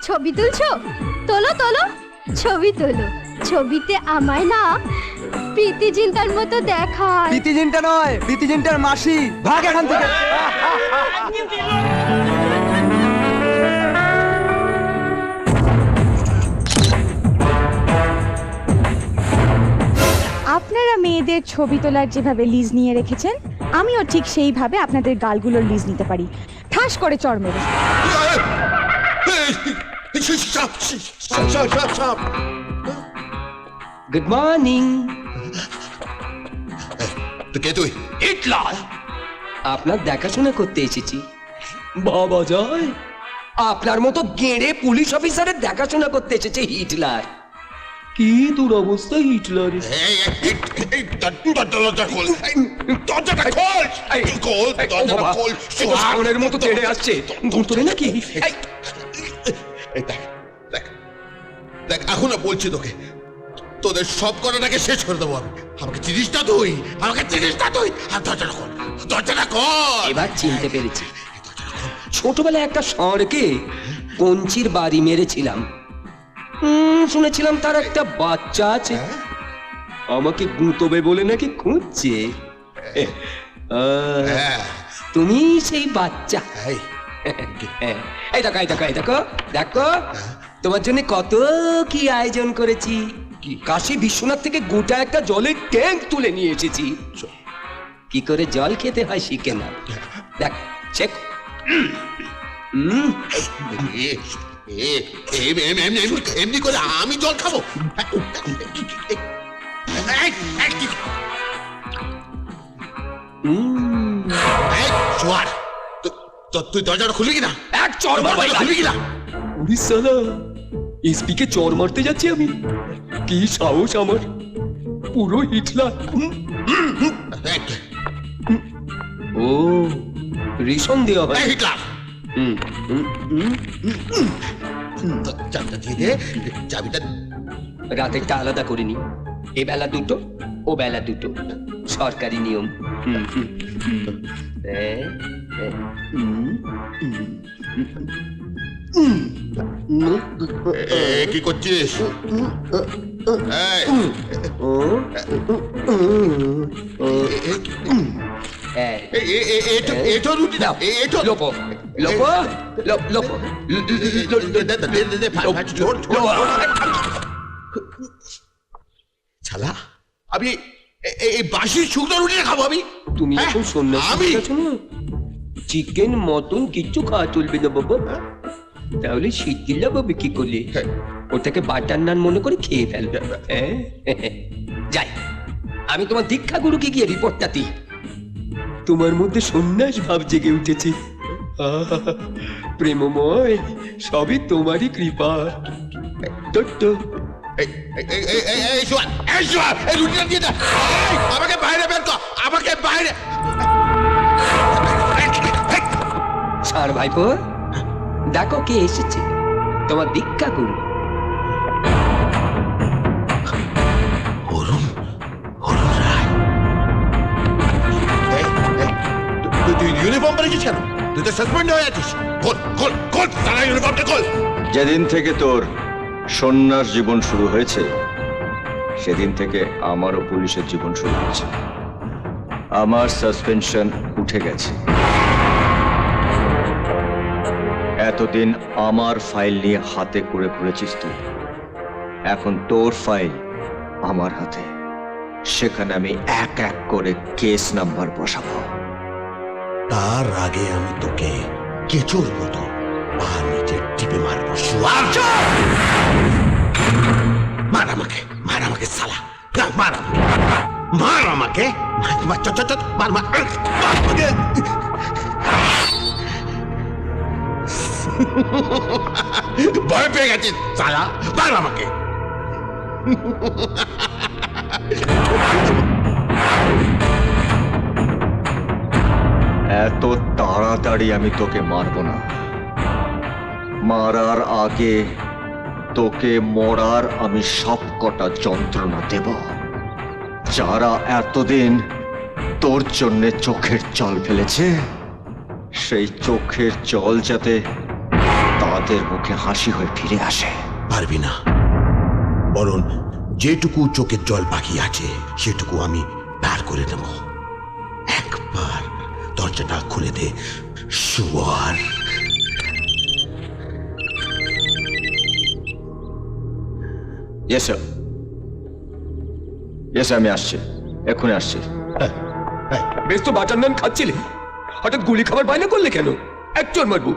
ছবি তুলছো? তোলো তোলো, ছবি তোলো। ছবিতে আমায় না প্রীতি জিন্টার মতো দেখায়। প্রীতি জিন্টা নয়, প্রীতি জিন্টার মাসি। ভাগ এখান থেকে। আপনারা মেয়েদের ছবি তোলার যেভাবে লিজ নিয়ে রেখেছেন, আমিও ঠিক সেইভাবে আপনাদের গালগুলোর লিজ নিতে পারি। ঠাস করে চড় মেরে। Good morning. তো কে তুই? হিটলার। আপনার দেখাশোনা করতে এসেছি। বাবা জয়, আপনার মতো গেঁড়ে পুলিশ অফিসারের দেখাশোনা করতে এসেছে হিটলার। কি দুরবস্থা হিটলার। দরজা খোল, দরজাটা খোল, খোল, দরজাটা খোল। সামনের মতো তেড়ে আসছে, ঘুরতলে নাকি? দেখ দেখ দেখ, এখনো বলছি তোকে, তোদের সব করাটাকে শেষ করে দেবো আমি। আমাকে চিনিস না তুই, আমাকে চিনিস না তুই। আর দরজাটা খোল, দরজাটা খোল। এবার চিনতে পেরেছি। ছোটবেলায় একটা ষাঁড়কে কঞ্চির বাড়ি মেরেছিলাম। শুনেছিলাম তার একটা বাচ্চা আছে। আমাকে গুঁতবে বলে নাকি খুঁজছে। তুমি সেই বাচ্চা। এই দেখো এই দেখো এই দেখো দেখো, তোমার জন্য কত কি আয়োজন করেছি। কাশী বিশ্বনাথ থেকে গোটা একটা জলের ট্যাঙ্ক তুলে নিয়ে এসেছি। কি করে জল খেতে হয় শিখে না। দেখ চেক। এমনি করে আমি জল খাবো? তুই দরজাটা খুলবি কিনা? এক চড় মারবো, খুলবি কিনা? উড়িষ্যালা এসপি কে চড় মারতে যাচ্ছি আমি। কি সাহস আমার, পুরো হিটলার। ও রেশন দেওয়া হয় হিটলার। চাবিটা দিয়ে দে, চাবিটা। রাতেরটা আলাদা করে নি। এ বেলা দুটো, ও বেলা দুটো, সরকারি নিয়ম। কি করছিস? রুটি দাও। Lopo Lopo Lopo. ছালা, আমি এই বাসির শুকনো রুটি খাবো আমি? তুমি এখন সন্ন্যাসী আছো না, চিকেন মটন কিচ্ছু খাওয়া চলবে না বাবা। তাহলে শীতকিল্লা পাবে কি করলে? ওটাকে বাটার নান মনে করে খেয়ে ফেলবে। যাই, আমি তোমার দীক্ষা গুরুকে গিয়ে রিপোর্টটা দিই। তোমার মধ্যে সন্ন্যাস ভাব জেগে উঠেছে। প্রেমময়, সবই তোমারই কৃপা। আমাকে বাইরে বের কর, আমাকে বাইরে। ছাড় ভাইপো, দেখো কে এসেছে, তোমার দীক্ষা গুরু। অরুণ, অরুণ রায়। তুই ইউনিফর্ম পরেছিস কেন? তুই তো সাসপেন্ড হয়ে আছিস। খোল খোল খোল, তারা ইউনিফর্মটা খোল। যেদিন থেকে তোর সন্ন্যাস জীবন শুরু হয়েছে, সেদিন থেকে আমারও পুলিশের জীবন শুরু হয়েছে। আমার সাসপেনশন উঠে গেছে। এতদিন আমার ফাইল নিয়ে হাতে করে ঘুরেছিস তুই, এখন তোর ফাইল আমার হাতে। সেখানে আমি এক এক করে কেস নাম্বার বসাবো। তার আগে আমি তোকে কেচোর মতো পা নিচে টিপে মারবো। মার আমাকে, মার আমাকে সালা, মার আমাকে, মার আমাকে, মার মার আমাকে। ভয় পেয়ে গেছিস সালা, মার আমাকে। এত তাড়াতাড়ি আমি তোকে মারবো না। মারার আগে তোকে মরার আমি সব কটা যন্ত্রণা দেব, যারা এতদিন তোর জন্য চোখের জল ফেলেছে। সেই চোখের জল যাতে তাদের মুখে হাসি হয়ে ফিরে আসে। পারবি না, বরং যেটুকু চোখের জল বাকি আছে সেটুকু আমি পার করে নেব। একবার দরজাটা খুলে দে শুয়ার। ইয়েস স্যার, ইয়েস আমি আসছি, এক্ষুনি আসছি। বেশ তো বাটার নান খাচ্ছিলে, হঠাৎ গুলি খাবার বাইনা করলে কেন? এক চোর মারবো।